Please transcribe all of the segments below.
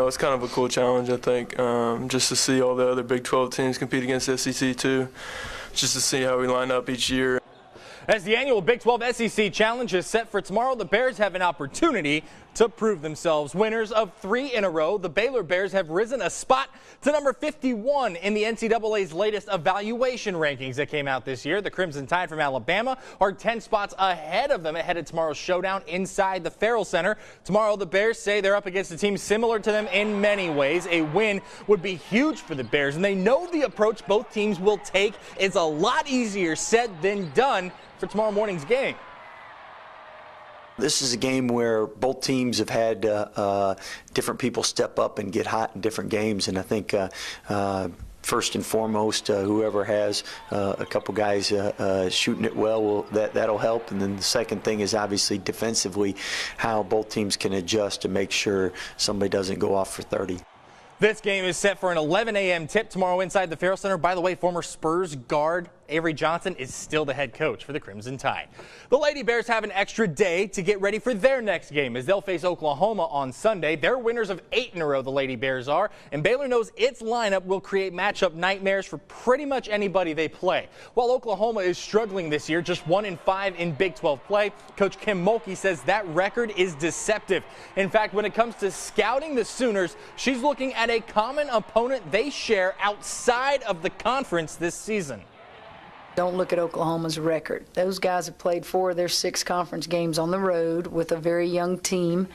It's kind of a cool challenge, I think, just to see all the other Big 12 teams compete against the SEC too, just to see how we line up each year. As the annual Big 12 SEC Challenge is set for tomorrow, the Bears have an opportunity to prove themselves. Winners of 3 in a row, the Baylor Bears have risen a spot to number 51 in the NCAA's latest evaluation rankings that came out this year. The Crimson Tide from Alabama are 10 spots ahead of them ahead of tomorrow's showdown inside the Farrell Center. Tomorrow, the Bears say they're up against a team similar to them in many ways. A win would be huge for the Bears, and they know the approach both teams will take is a lot easier said than done for tomorrow morning's game. This is a game where both teams have had different people step up and get hot in different games, and I think first and foremost, whoever has a couple guys shooting it well, that'll help. And then the second thing is obviously defensively, how both teams can adjust to make sure somebody doesn't go off for 30. This game is set for an 11 a.m. tip tomorrow inside the Farrell Center. By the way, former Spurs guard Avery Johnson is still the head coach for the Crimson Tide. The Lady Bears have an extra day to get ready for their next game as they'll face Oklahoma on Sunday. They're winners of 8 in a row, the Lady Bears are, and Baylor knows its lineup will create matchup nightmares for pretty much anybody they play. While Oklahoma is struggling this year, just 1-5 in Big 12 play, Coach Kim Mulkey says that record is deceptive. In fact, when it comes to scouting the Sooners, she's looking at a common opponent they share outside of the conference this season. Don't look at Oklahoma's record. Those guys have played 4 of their 6 conference games on the road with a very young team.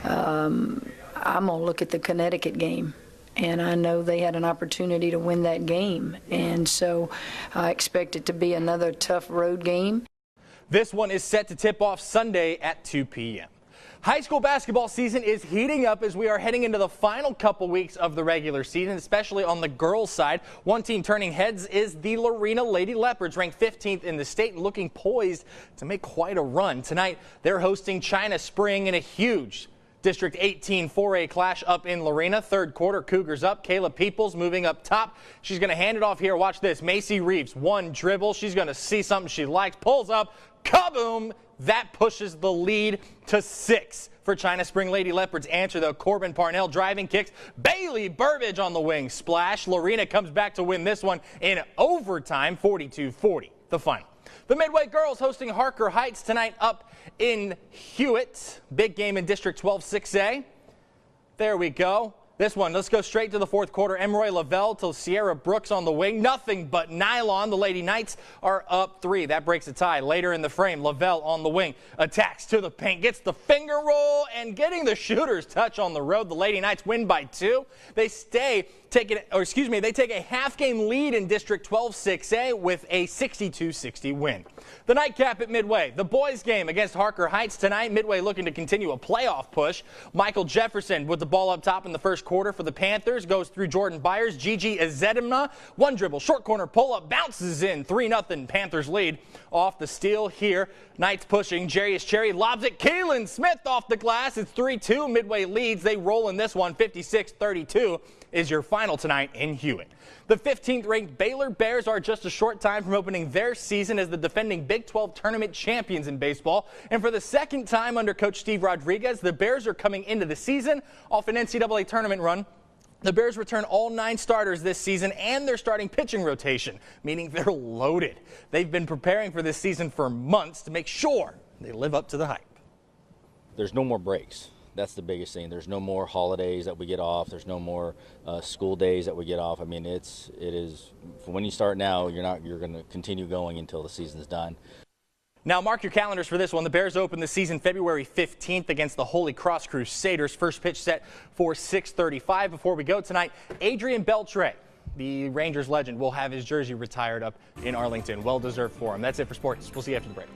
I'm going to look at the Connecticut game, and I know they had an opportunity to win that game. And so I expect it to be another tough road game. This one is set to tip off Sunday at 2 p.m. High school basketball season is heating up as we are heading into the final couple weeks of the regular season, especially on the girls' side. One team turning heads is the Lorena Lady Leopards, ranked 15th in the state and looking poised to make quite a run. Tonight, they're hosting China Spring in a huge District 18 4A clash up in Lorena. Third quarter, Cougars up. Kayla Peoples moving up top. She's going to hand it off here. Watch this. Macy Reeves, one dribble. She's going to see something she likes. Pulls up. Kaboom! That pushes the lead to 6 for China Spring Lady Leopards. Answer though, Corbin Parnell driving kicks. Bailey Burbage on the wing. Splash. Lorena comes back to win this one in overtime, 42-40, the final. The Midway girls hosting Harker Heights tonight up in Hewitt. Big game in District 12 6A. There we go. This one, let's go straight to the fourth quarter. Emroy Lavelle to Sierra Brooks on the wing. Nothing but nylon. The Lady Knights are up 3. That breaks a tie. Later in the frame, Lavelle on the wing. Attacks to the paint. Gets the finger roll and getting the shooter's touch on the road. The Lady Knights win by 2. They take a half-game lead in District 12 6A with a 62-60 win. The nightcap at Midway. The boys' game against Harker Heights tonight. Midway looking to continue a playoff push. Michael Jefferson with the ball up top in the first quarter for the Panthers. Goes through Jordan Byers. Gigi Azedima. One dribble. Short corner pull-up. Bounces in. 3-0 Panthers lead. Off the steal here. Knights pushing. Jarius Cherry lobs it. Keelan Smith off the glass. It's 3-2. Midway leads. They roll in this one. 56-32 is your final tonight in Hewitt. The 15th ranked Baylor Bears are just a short time from opening their season as the defending Big 12 tournament champions in baseball. And for the second time under Coach Steve Rodriguez, the Bears are coming into the season off an NCAA tournament run. The Bears return all 9 starters this season and their starting pitching rotation, meaning they're loaded. They've been preparing for this season for months to make sure they live up to the hype. There's no more breaks. That's the biggest thing. There's no more holidays that we get off. There's no more school days that we get off. I mean, it is when you start now, you're going to continue going until the season's done. Now mark your calendars for this one. The Bears open the season February 15th against the Holy Cross Crusaders. First pitch set for 6:35. Before we go tonight, Adrian Beltre, the Rangers legend, will have his jersey retired up in Arlington. Well deserved for him. That's it for sports. We'll see you after the break.